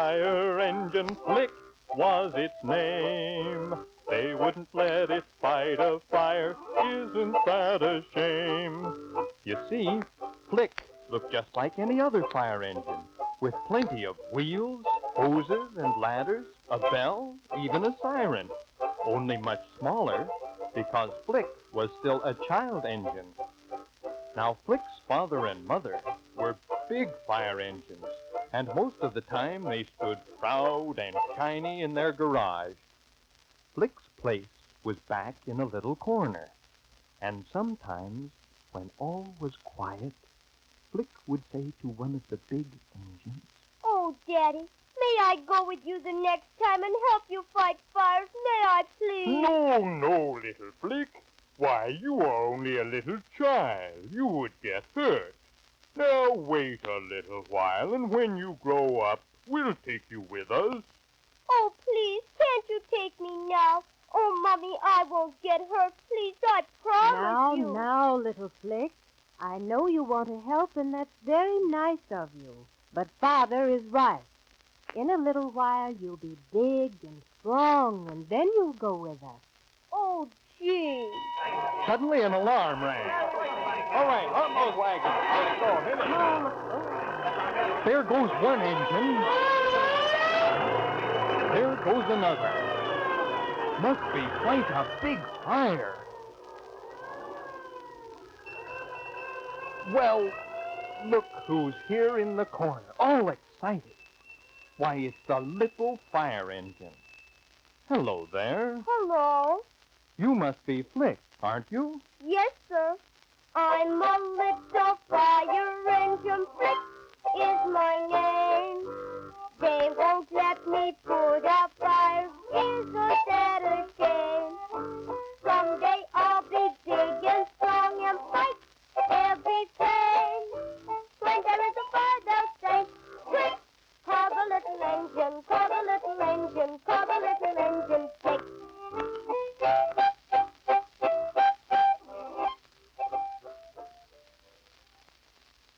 fire engine, Flick was its name. They wouldn't let it fight a fire, isn't that a shame? You see, Flick looked just like any other fire engine, with plenty of wheels, hoses, and ladders, a bell, even a siren, only much smaller because Flick was still a child engine. Now, Flick's father and mother were big fire engines, and most of the time they stood proud and shiny in their garage. Flick's place was back in a little corner, and sometimes, when all was quiet, Flick would say to one of the big engines, "Oh, Daddy, may I go with you the next time and help you fight fires? May I, please?" No, little Flick. Why, you are only a little child. You would get hurt. Now wait a little while, and when you grow up, we'll take you with us. "Oh, please, can't you take me now? Oh, Mommy, I won't get hurt. Please, I promise you." Now, little Flick. I know you want to help, and that's very nice of you. But Father is right. In a little while, you'll be big and strong, and then you'll go with us. "Oh, gee." Suddenly an alarm rang. All right, on those wagons. Let's go. Hit it. There goes one engine. There goes another. Must be quite a big fire. Well, look who's here in the corner, all excited. Why, it's the little fire engine. Hello there. Hello. You must be Flick, aren't you? Yes, sir. I'm a little fire engine. Flick is my name. They won't let me put